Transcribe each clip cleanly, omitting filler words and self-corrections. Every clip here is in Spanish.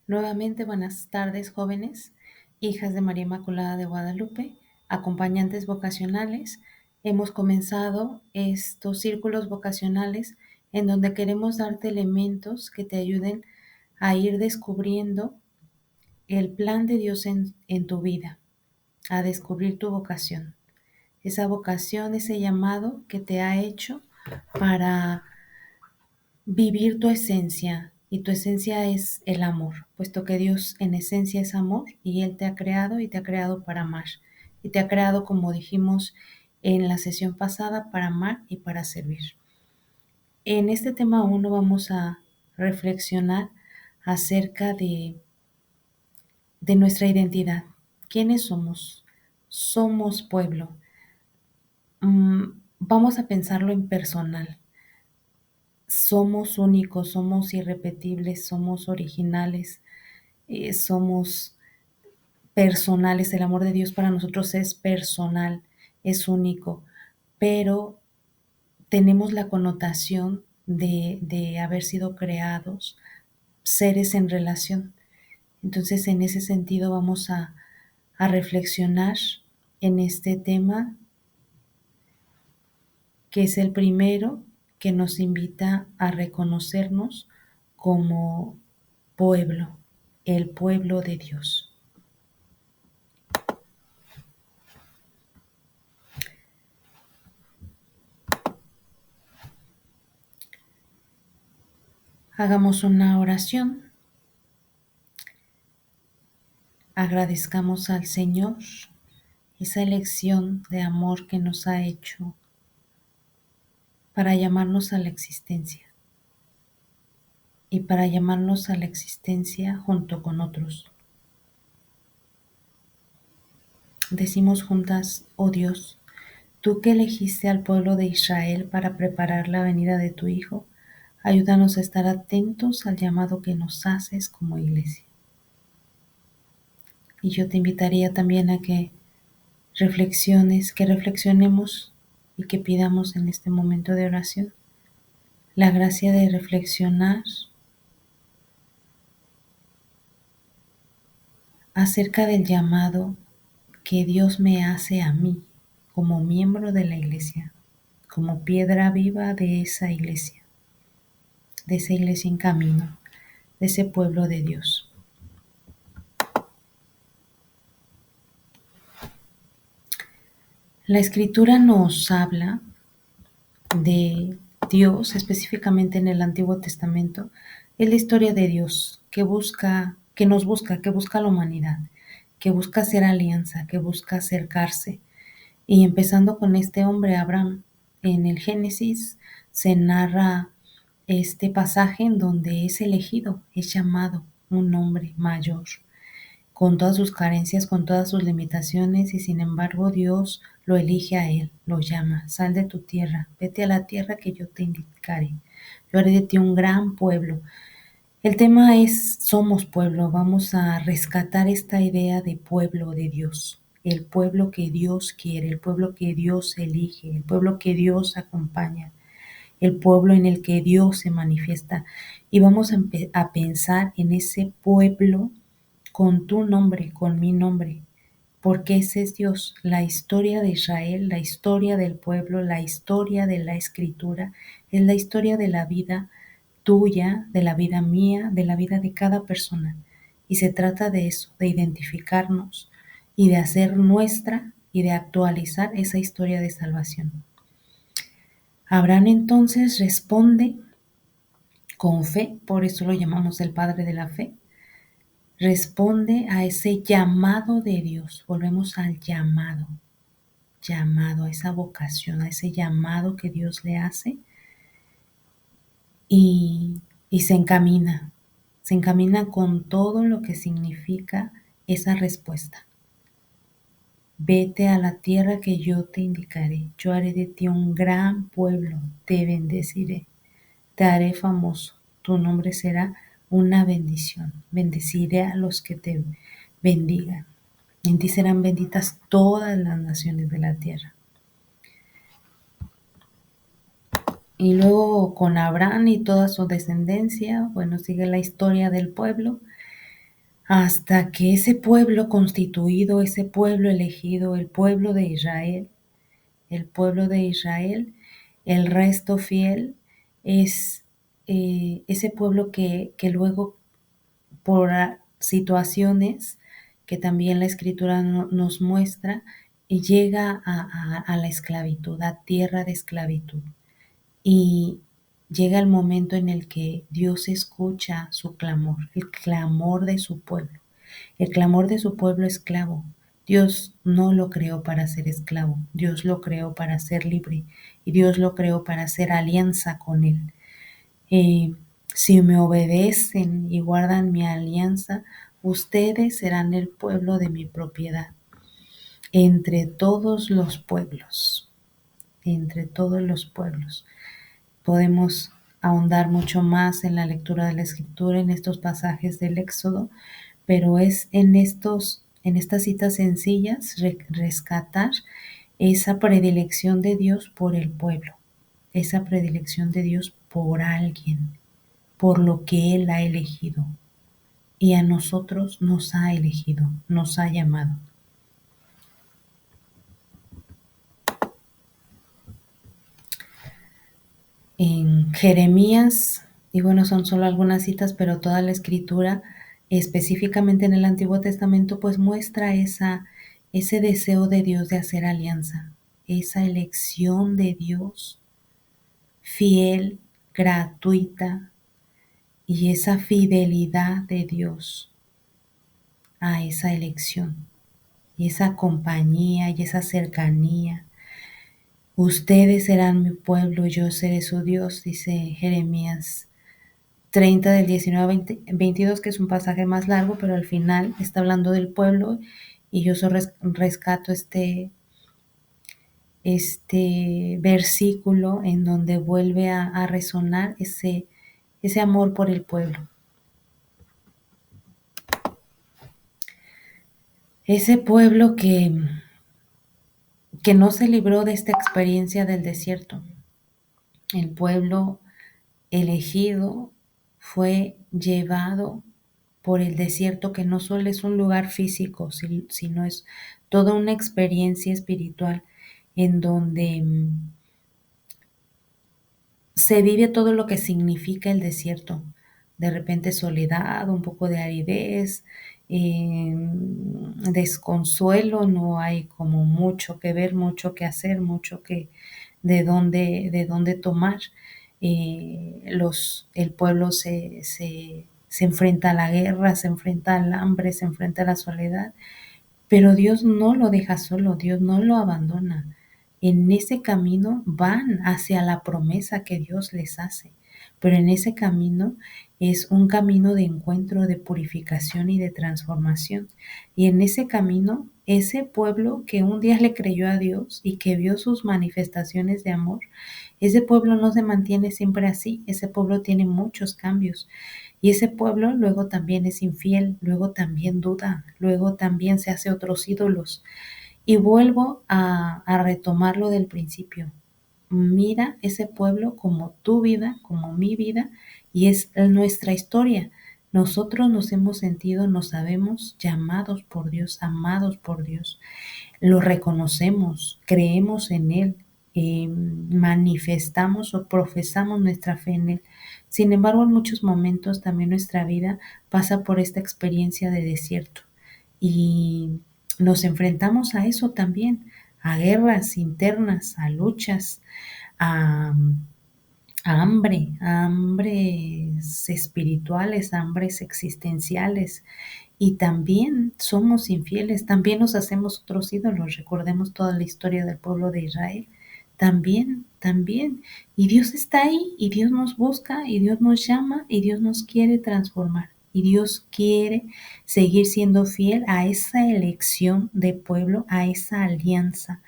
Nuevamente, buenas tardes, jóvenes, hijas de María Inmaculada de Guadalupe, acompañantes vocacionales. Hemos comenzado estos círculos vocacionales en donde queremos darte elementos que te ayuden a ir descubriendo el plan de Dios en tu vida, a descubrir tu vocación. Esa vocación, ese llamado que te ha hecho para vivir tu esencia, y tu esencia es el amor, puesto que Dios en esencia es amor y Él te ha creado y te ha creado para amar. Y te ha creado, como dijimos en la sesión pasada, para amar y para servir. En este tema 1 vamos a reflexionar acerca de nuestra identidad. ¿Quiénes somos? Somos pueblo. Vamos a pensarlo en personal. Somos únicos, somos irrepetibles, somos originales, somos personales. El amor de Dios para nosotros es personal, es único, pero tenemos la connotación de haber sido creados seres en relación. Entonces, en ese sentido vamos a reflexionar en este tema, que es el primero que nos invita a reconocernos como pueblo, el pueblo de Dios. Hagamos una oración. Agradezcamos al Señor esa elección de amor que nos ha hecho para llamarnos a la existencia, y para llamarnos a la existencia junto con otros. Decimos juntas: oh Dios, tú que elegiste al pueblo de Israel para preparar la venida de tu Hijo, ayúdanos a estar atentos al llamado que nos haces como iglesia. Y yo te invitaría también a que reflexionemos y que pidamos en este momento de oración la gracia de reflexionar acerca del llamado que Dios me hace a mí como miembro de la iglesia, como piedra viva de esa iglesia en camino, de ese pueblo de Dios. La Escritura nos habla de Dios, específicamente en el Antiguo Testamento. Es la historia de Dios que busca a la humanidad, que busca hacer alianza, que busca acercarse. Y empezando con este hombre, Abraham, en el Génesis se narra este pasaje en donde es elegido, es llamado un hombre mayor, con todas sus carencias, con todas sus limitaciones, y sin embargo Dios lo elige a él, lo llama: sal de tu tierra, vete a la tierra que yo te indicaré, yo haré de ti un gran pueblo. El tema es: somos pueblo. Vamos a rescatar esta idea de pueblo de Dios, el pueblo que Dios quiere, el pueblo que Dios elige, el pueblo que Dios acompaña, el pueblo en el que Dios se manifiesta. Y vamos a pensar en ese pueblo con tu nombre, con mi nombre, porque ese es Dios. La historia de Israel, la historia del pueblo, la historia de la Escritura, es la historia de la vida tuya, de la vida mía, de la vida de cada persona. Y se trata de eso, de identificarnos y de hacer nuestra y de actualizar esa historia de salvación. Abraham entonces responde con fe, por eso lo llamamos el padre de la fe. Responde a ese llamado de Dios. Volvemos al llamado, a esa vocación, a ese llamado que Dios le hace, y se encamina con todo lo que significa esa respuesta. Vete a la tierra que yo te indicaré, yo haré de ti un gran pueblo, te bendeciré, te haré famoso, tu nombre será una bendición, bendeciré a los que te bendigan, en ti serán benditas todas las naciones de la tierra. Y luego con Abraham y toda su descendencia, bueno, sigue la historia del pueblo. hasta que ese pueblo constituido, ese pueblo elegido, el pueblo de Israel, el resto fiel, es ese pueblo que luego por situaciones que también la escritura nos muestra, y llega a la esclavitud, a tierra de esclavitud. Y llega el momento en el que Dios escucha su clamor, el clamor de su pueblo, el clamor de su pueblo esclavo. Dios no lo creó para ser esclavo, Dios lo creó para ser libre y Dios lo creó para hacer alianza con Él. Si me obedecen y guardan mi alianza, ustedes serán el pueblo de mi propiedad, entre todos los pueblos, entre todos los pueblos. Podemos ahondar mucho más en la lectura de la escritura, en estos pasajes del Éxodo, pero es en estas citas sencillas, rescatar esa predilección de Dios por el pueblo, esa predilección de Dios por alguien, por lo que Él ha elegido. Y a nosotros nos ha elegido, nos ha llamado. En Jeremías, y bueno, son solo algunas citas, pero toda la escritura, específicamente en el Antiguo Testamento, pues muestra ese deseo de Dios de hacer alianza, esa elección de Dios fiel, gratuita, y esa fidelidad de Dios a esa elección, y esa compañía y esa cercanía. Ustedes serán mi pueblo, yo seré su Dios, dice Jeremías 30 del 19 a 22, que es un pasaje más largo, pero al final está hablando del pueblo, y yo solo rescato este versículo en donde vuelve a resonar ese amor por el pueblo. Ese pueblo que no se libró de esta experiencia del desierto. El pueblo elegido fue llevado por el desierto, que no solo es un lugar físico, sino es toda una experiencia espiritual en donde se vive todo lo que significa el desierto. De repente soledad, un poco de aridez, desconsuelo, no hay como mucho que ver, mucho que hacer, mucho que de dónde tomar. El pueblo se enfrenta a la guerra, se enfrenta al hambre, se enfrenta a la soledad, pero Dios no lo deja solo, Dios no lo abandona. En ese camino van hacia la promesa que Dios les hace, pero en ese camino es un camino de encuentro, de purificación y de transformación. Y en ese camino, ese pueblo que un día le creyó a Dios y que vio sus manifestaciones de amor, ese pueblo no se mantiene siempre así, ese pueblo tiene muchos cambios. Y ese pueblo luego también es infiel, luego también duda, luego también se hace otros ídolos. Y vuelvo a retomarlo del principio. Mira ese pueblo como tu vida, como mi vida, y es nuestra historia. Nosotros nos hemos sentido, nos sabemos llamados por Dios, amados por Dios. Lo reconocemos, creemos en Él, manifestamos o profesamos nuestra fe en Él. Sin embargo, en muchos momentos también nuestra vida pasa por esta experiencia de desierto, y nos enfrentamos a eso también, a guerras internas, a luchas, a, a hambres espirituales, hambres existenciales, y también somos infieles, también nos hacemos otros ídolos. Recordemos toda la historia del pueblo de Israel. También. Y Dios está ahí, y Dios nos busca, y Dios nos llama, y Dios nos quiere transformar. Y Dios quiere seguir siendo fiel a esa elección de pueblo, a esa alianza.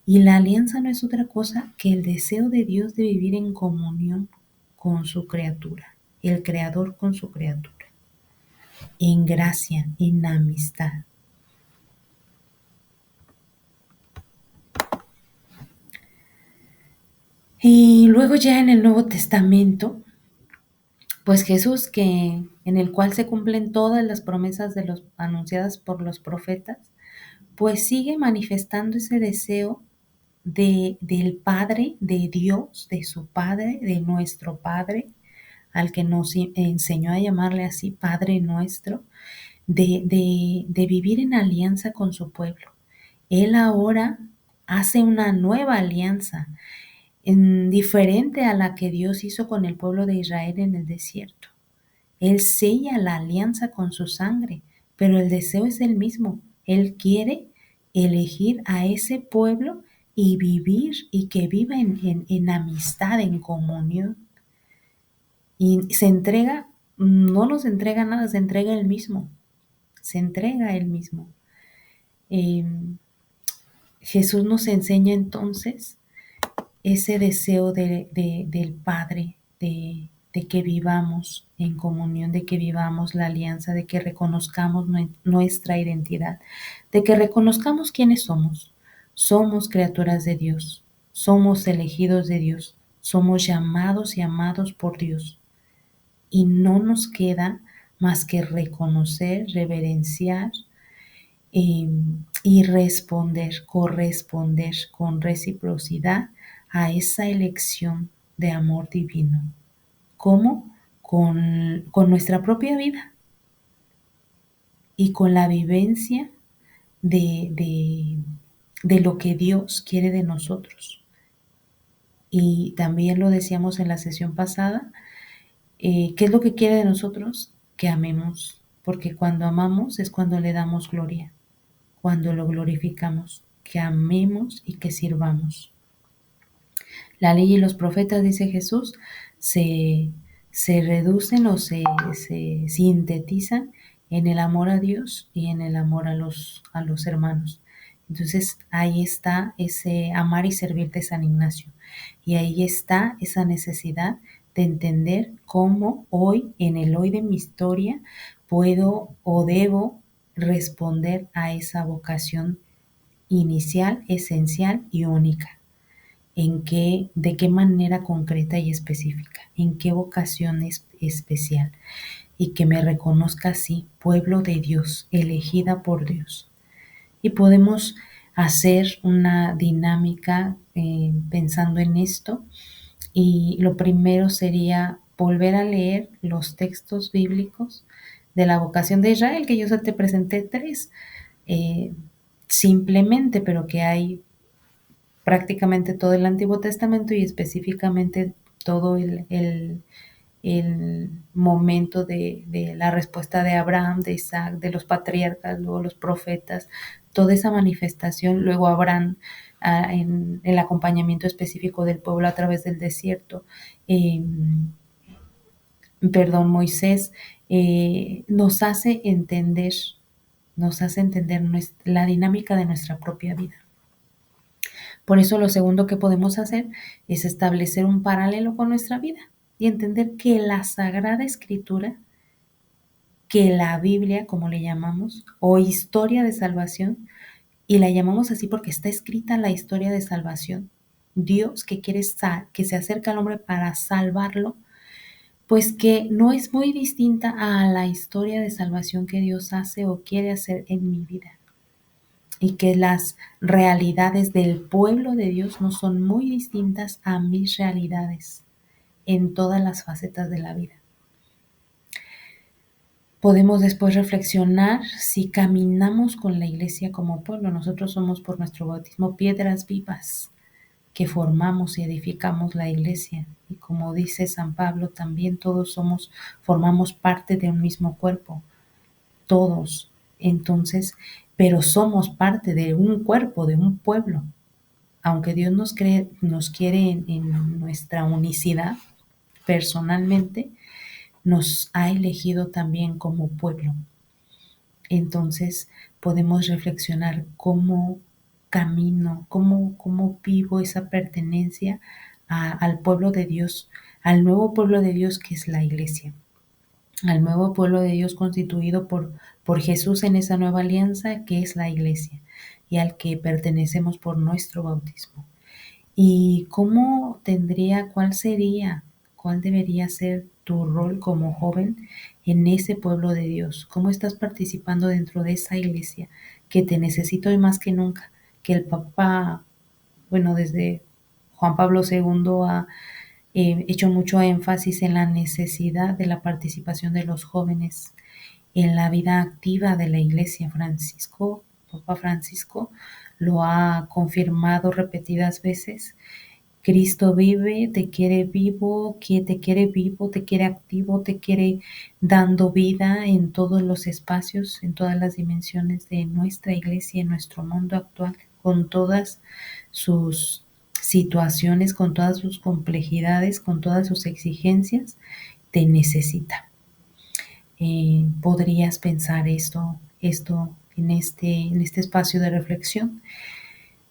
Y la alianza no es otra cosa que el deseo de Dios de vivir en comunión con su criatura, el creador con su criatura, en gracia, en amistad. Y luego ya en el Nuevo Testamento, pues Jesús, que en el cual se cumplen todas las promesas anunciadas por los profetas, pues sigue manifestando ese deseo del Padre, de Dios, de su Padre, de nuestro Padre, al que nos enseñó a llamarle así, Padre nuestro, de vivir en alianza con su pueblo. Él ahora hace una nueva alianza, diferente a la que Dios hizo con el pueblo de Israel en el desierto. Él sella la alianza con su sangre, pero el deseo es el mismo. Él quiere elegir a ese pueblo y vivir y que viva en amistad, en comunión. Y se entrega, no nos entrega nada, se entrega él mismo. Se entrega él mismo. Eh, Jesús nos enseña entonces ese deseo del Padre, de que vivamos en comunión, de que vivamos la alianza, de que reconozcamos nuestra identidad, de que reconozcamos quiénes somos. Somos criaturas de Dios, somos elegidos de Dios, somos llamados y amados por Dios. Y no nos queda más que reconocer, reverenciar, y corresponder con reciprocidad a esa elección de amor divino. ¿Cómo? Con nuestra propia vida y con la vivencia de lo que Dios quiere de nosotros. Y también lo decíamos en la sesión pasada, ¿qué es lo que quiere de nosotros? Que amemos, porque cuando amamos es cuando le damos gloria, cuando lo glorificamos, que amemos y que sirvamos. La ley y los profetas, dice Jesús, se, se reducen o se sintetizan en el amor a Dios y en el amor a los hermanos. Entonces ahí está ese amar y servir de San Ignacio. Y ahí está esa necesidad de entender cómo hoy, en el hoy de mi historia, puedo o debo responder a esa vocación inicial, esencial y única. De qué manera concreta y específica, en qué vocación especial, y que me reconozca así, pueblo de Dios, elegida por Dios. Y podemos hacer una dinámica pensando en esto, y lo primero sería volver a leer los textos bíblicos de la vocación de Israel, que yo ya te presenté tres, eh, simplemente, pero que hay prácticamente todo el Antiguo Testamento y específicamente todo el momento de la respuesta de Abraham, de Isaac, de los patriarcas, luego los profetas, toda esa manifestación, luego Abraham en el acompañamiento específico del pueblo a través del desierto, Moisés, nos hace entender la dinámica de nuestra propia vida. Por eso lo segundo que podemos hacer es establecer un paralelo con nuestra vida y entender que la Sagrada Escritura, que la Biblia, como le llamamos, o historia de salvación, y la llamamos así porque está escrita la historia de salvación, Dios que quiere que se acerca al hombre para salvarlo, pues que no es muy distinta a la historia de salvación que Dios hace o quiere hacer en mi vida. Y que las realidades del pueblo de Dios no son muy distintas a mis realidades en todas las facetas de la vida. Podemos después reflexionar si caminamos con la iglesia como pueblo. Nosotros somos por nuestro bautismo piedras vivas que formamos y edificamos la iglesia. Y como dice San Pablo, también todos formamos parte de un mismo cuerpo. Todos. Entonces, pero somos parte de un cuerpo, de un pueblo. Aunque Dios nos quiere en nuestra unicidad, personalmente, nos ha elegido también como pueblo. Entonces podemos reflexionar cómo camino, cómo vivo esa pertenencia al pueblo de Dios, al nuevo pueblo de Dios que es la iglesia, al nuevo pueblo de Dios constituido por Jesús en esa nueva alianza que es la iglesia y al que pertenecemos por nuestro bautismo. ¿Y cuál debería ser tu rol como joven en ese pueblo de Dios? ¿Cómo estás participando dentro de esa iglesia que te necesita hoy más que nunca? Que el Papa, bueno, desde Juan Pablo II ha hecho mucho énfasis en la necesidad de la participación de los jóvenes en la vida activa de la iglesia. Papa Francisco, lo ha confirmado repetidas veces. Cristo vive, te quiere vivo, te quiere activo, te quiere dando vida en todos los espacios, en todas las dimensiones de nuestra iglesia, en nuestro mundo actual, con todas sus situaciones, con todas sus complejidades, con todas sus exigencias, te necesita. Podrías pensar esto en este espacio de reflexión.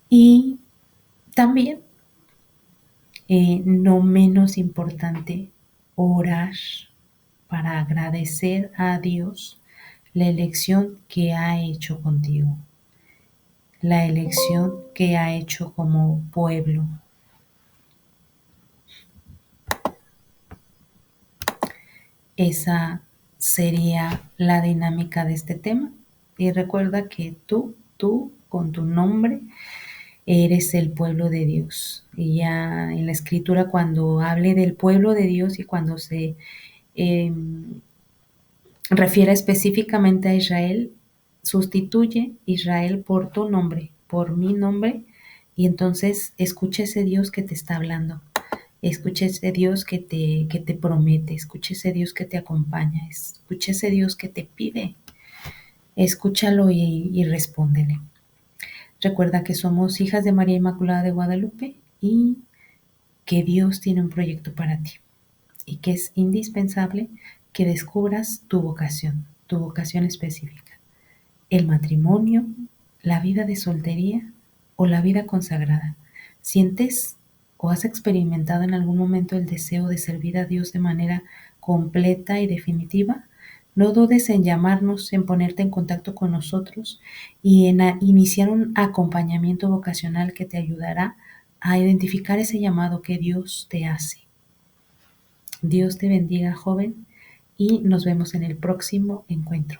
Y también, no menos importante, orar para agradecer a Dios la elección que ha hecho contigo, la elección que ha hecho como pueblo. Esa sería la dinámica de este tema. Y recuerda que tú con tu nombre, eres el pueblo de Dios. Y ya en la escritura, cuando hable del pueblo de Dios y cuando se eh, refiere específicamente a Israel, sustituye Israel por tu nombre, por mi nombre, y entonces escucha ese Dios que te está hablando. Escucha ese Dios que te promete, escucha ese Dios que te acompaña, escucha ese Dios que te pide. Escúchalo y respóndele. Recuerda que somos hijas de María Inmaculada de Guadalupe y que Dios tiene un proyecto para ti y que es indispensable que descubras tu vocación específica, el matrimonio, la vida de soltería o la vida consagrada. ¿Sientes o has experimentado en algún momento el deseo de servir a Dios de manera completa y definitiva? No dudes en llamarnos, en ponerte en contacto con nosotros y en iniciar un acompañamiento vocacional que te ayudará a identificar ese llamado que Dios te hace. Dios te bendiga, joven, y nos vemos en el próximo encuentro.